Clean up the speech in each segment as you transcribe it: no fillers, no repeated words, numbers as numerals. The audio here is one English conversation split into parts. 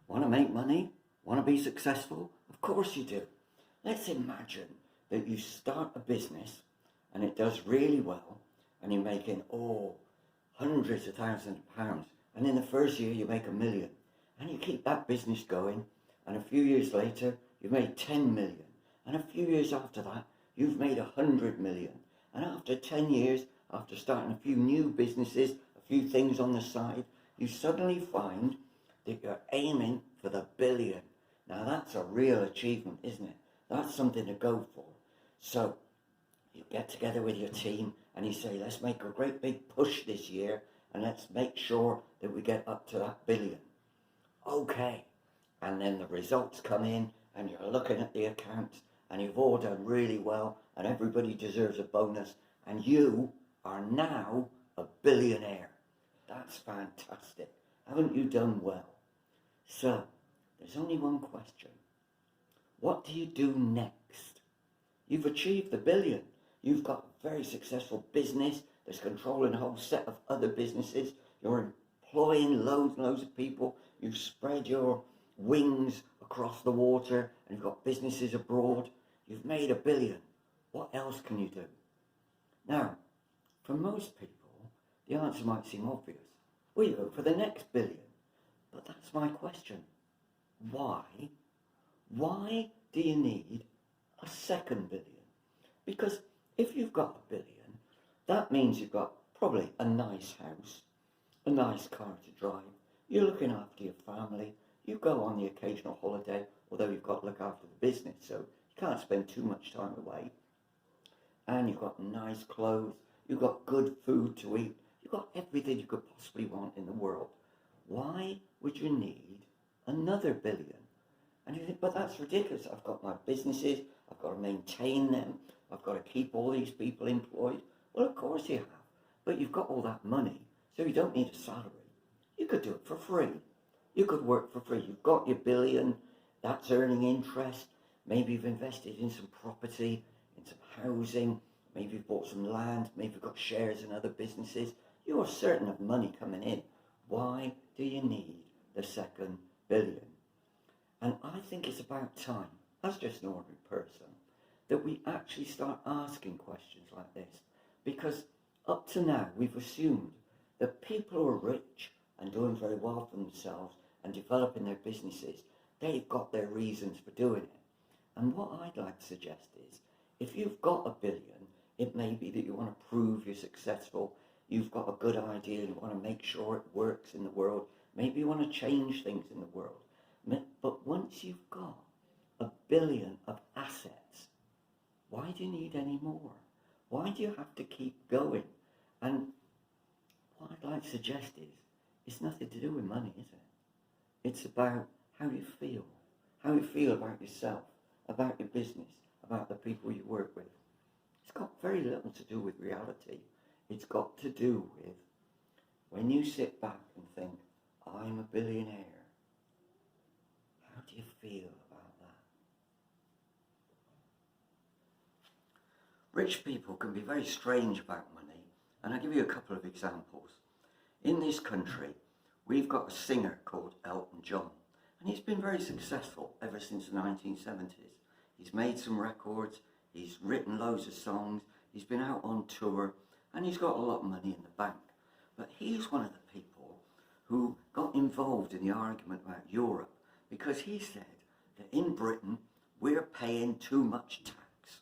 Want to make money? Want to be successful? Of course you do. Let's imagine that you start a business and it does really well and you're making, hundreds of thousands of pounds. And in the first year you make $1 million. And you keep that business going. And a few years later, you've made 10 million. And a few years after that, you've made 100 million. And after 10 years, after starting a few new businesses, a few things on the side, you suddenly find that you're aiming for the billion. Now that's a real achievement, isn't it? That's something to go for. So you get together with your team and you say, let's make a great big push this year and let's make sure that we get up to that billion. Okay. And then the results come in and you're looking at the accounts and you've all done really well and everybody deserves a bonus and you are now a billionaire. That's fantastic. Haven't you done well? So, there's only one question. What do you do next? You've achieved the billion. You've got a very successful business that's controlling a whole set of other businesses. You're employing loads and loads of people. You've spread your wings across the water and you've got businesses abroad. You've made $1 billion. What else can you do? Now, for most people, the answer might seem obvious. Well, you go for the next billion. But that's my question. Why? Why do you need a second billion? Because if you've got $1 billion, that means you've got probably a nice house, a nice car to drive, you're looking after your family, you go on the occasional holiday, although you've got to look after the business, so you can't spend too much time away, and you've got nice clothes, you've got good food to eat, you've got everything you could possibly want in the world. Why would you need another billion? And you think, but that's ridiculous. I've got my businesses, I've got to maintain them, I've got to keep all these people employed. Well, of course you have, but you've got all that money, so you don't need a salary. You could do it for free. You could work for free. You've got your billion, that's earning interest. Maybe you've invested in some property, in some housing, maybe you've bought some land, maybe you've got shares in other businesses. You are certain of money coming in. Why do you need the second billion? And I think it's about time, as just an ordinary person, that we actually start asking questions like this. Because up to now, we've assumed that people who are rich and doing very well for themselves and developing their businesses, they've got their reasons for doing it. And what I'd like to suggest is, if you've got $1 billion, it may be that you want to prove you're successful, you've got a good idea, you want to make sure it works in the world, maybe you want to change things in the world. But once you've got $1 billion of assets, why do you need any more? Why do you have to keep going? And what I'd like to suggest is, it's nothing to do with money, is it? It's about how you feel about yourself, about your business, about the people you work with. It's got very little to do with reality. It's got to do with when you sit back and think, I'm a billionaire. How do you feel about that? Rich people can be very strange about money, and I'll give you a couple of examples. In this country, we've got a singer called Elton John, and he's been very successful ever since the 1970s. He's made some records, he's written loads of songs, he's been out on tour, and he's got a lot of money in the bank. But he's one of the people who got involved in the argument about Europe because he said that in Britain, we're paying too much tax.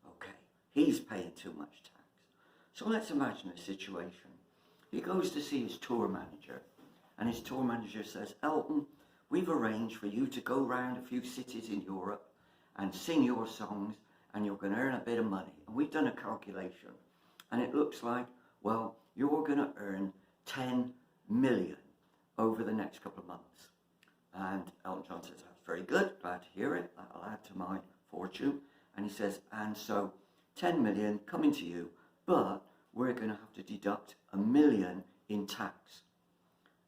Okay, he's paying too much tax. So let's imagine a situation. He goes to see his tour manager, and his tour manager says, Elton, we've arranged for you to go round a few cities in Europe and sing your songs, and you're going to earn a bit of money. And we've done a calculation, and it looks like, well, you're going to earn 10 million over the next couple of months. And Elton John says, that's very good, glad to hear it, that'll add to my fortune. And he says, and so 10 million coming to you, but we're going to have to deduct $1 million in tax.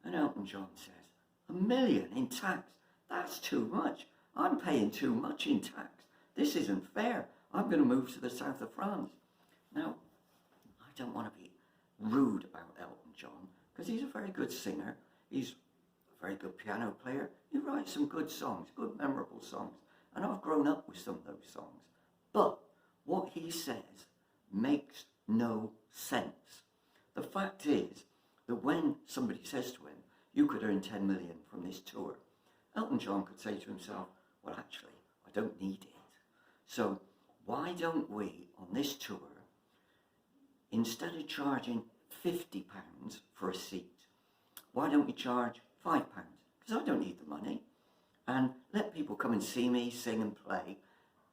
And Elton John says, $1 million in tax? That's too much. I'm paying too much in tax. This isn't fair. I'm going to move to the south of France. Now, I don't want to be rude about Elton John, because he's a very good singer. He's a very good piano player. He writes some good songs, good memorable songs. And I've grown up with some of those songs. But what he says makes no sense. The fact is that when somebody says to him, you could earn 10 million from this tour, Elton John could say to himself, well, actually, I don't need it. So why don't we, on this tour, instead of charging £50 for a seat, why don't we charge £5? Because I don't need the money. And let people come and see me sing and play,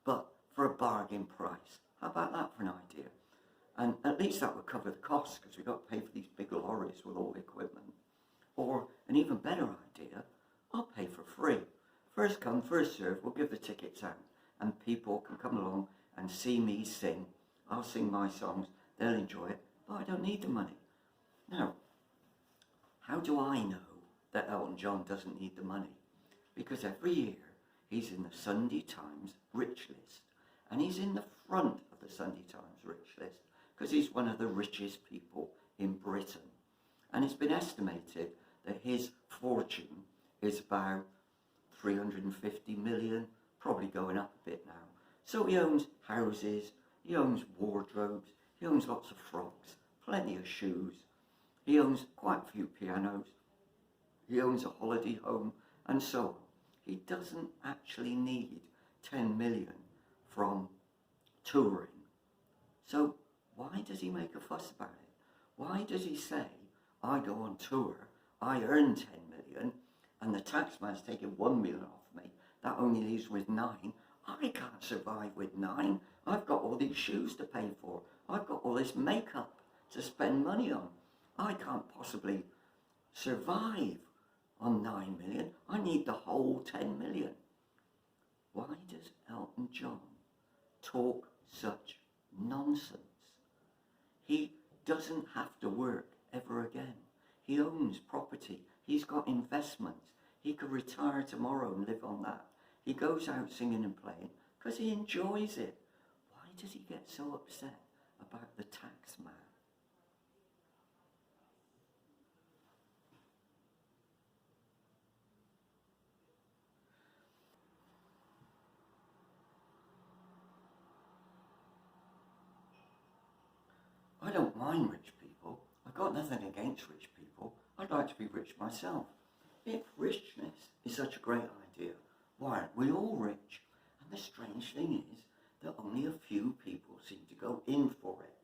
but for a bargain price. How about that for an idea? And at least that would cover the costs, because we've got to pay for these big lorries with all the equipment. Or an even better idea, I'll pay for free. First come, first serve, we'll give the tickets out. And people can come along and see me sing. I'll sing my songs, they'll enjoy it, but I don't need the money. Now, how do I know that Elton John doesn't need the money? Because every year he's in the Sunday Times Rich List. And he's in the front of the Sunday Times Rich List because he's one of the richest people in Britain. And it's been estimated that his fortune is about 350 million, probably going up a bit now. So he owns houses, he owns wardrobes, he owns lots of frocks, plenty of shoes, he owns quite a few pianos, he owns a holiday home, and so on. He doesn't actually need 10 million from touring. So why does he make a fuss about it? Why does he say, I go on tour, I earn 10 million, and the taxman's taking 1 million off me, that only leaves with 9. I can't survive with 9. I've got all these shoes to pay for. I've got all this makeup to spend money on. I can't possibly survive on 9 million. I need the whole 10 million. Why does Elton John talk such nonsense? He doesn't have to work ever again. He owns property. He's got investments. He could retire tomorrow and live on that. He goes out singing and playing because he enjoys it. Why does he get so upset about the tax man? I don't mind rich people. I've got nothing against rich people. I'd like to be rich myself. If richness is such a great idea, why aren't we all rich? And the strange thing is that only a few people seem to go in for it.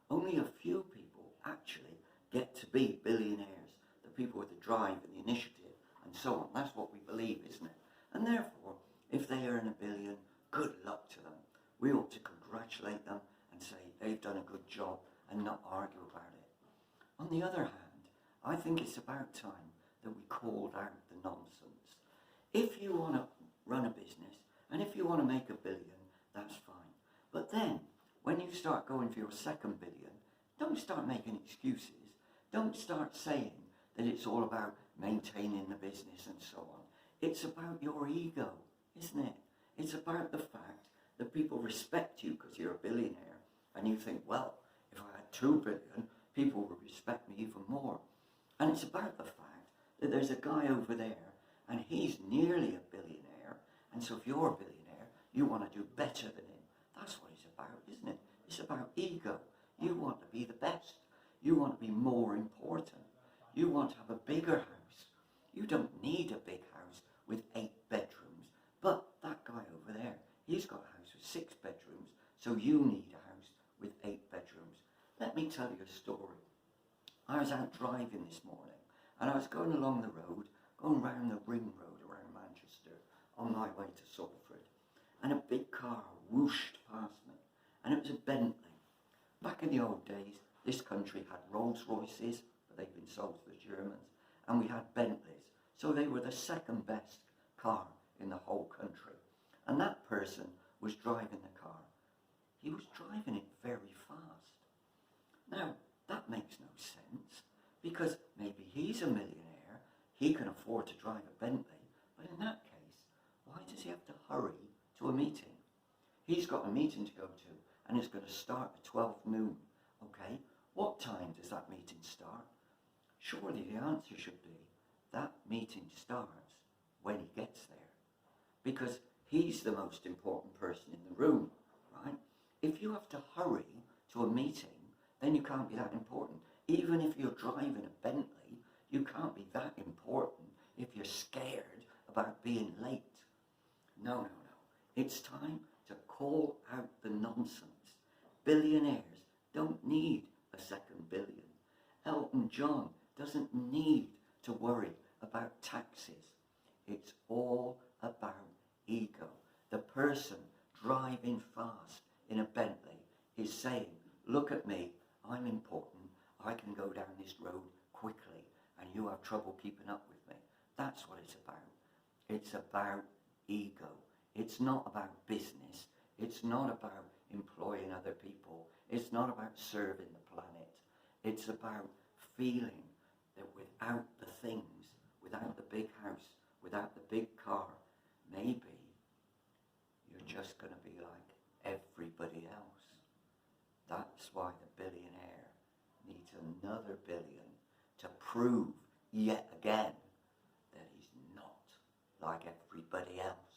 Only a few people actually get to be billionaires, the people with the drive and the initiative and so on. That's what we believe, isn't it? And therefore, if they earn $1 billion, good luck to them. We ought to congratulate them and say they've done a good job and not argue about it. On the other hand, I think it's about time that we called out the nonsense. If you want to run a business and if you want to make $1 billion, that's fine. But then, when you start going for your second billion, don't start making excuses. Don't start saying that it's all about maintaining the business and so on. It's about your ego, isn't it? It's about the fact that people respect you because you're a billionaire and you think, well, if I had 2 billion, people would respect me even more. And it's about the fact that there's a guy over there and he's nearly a billionaire, and so if you're a billionaire, you want to do better than him. That's what it's about, isn't it? It's about ego. You want to be the best. You want to be more important. You want to have a bigger house. You don't need a big house with 8 bedrooms, but that guy over there, he's got a house with 6 bedrooms, so you need a house with 8 bedrooms. Let me tell you a story. I was out driving this morning and I was going along the road, going round the ring road around Manchester on my way to Salford, and a big car whooshed past me, and it was a Bentley. Back in the old days, this country had Rolls Royces, but they've been sold to the Germans, and we had Bentleys, so they were the second best car in the whole country. And that person was driving the car. He was driving it very fast. Now, that makes no sense, because maybe he's a millionaire, he can afford to drive a Bentley, but in that case, why does he have to hurry to a meeting? He's got a meeting to go to, and it's going to start at 12 noon, okay? What time does that meeting start? Surely the answer should be that meeting starts when he gets there, because he's the most important person in the room, right? If you have to hurry to a meeting, then you can't be that important. Even if you're driving a Bentley, you can't be that important if you're scared about being late. No, no, no. It's time to call out the nonsense. Billionaires don't need a second billion. Elton John doesn't need to worry about taxes. It's all about ego. The person driving fast in a Bentley is saying, look at me, I'm important, I can go down this road quickly, and you have trouble keeping up with me. That's what it's about. It's about ego. It's not about business. It's not about employing other people. It's not about serving the planet. It's about feeling that without the things, without the big house, without the big car, maybe you're just going to be like everybody else. That's why the billionaire needs another billion to prove yet again that he's not like everybody else.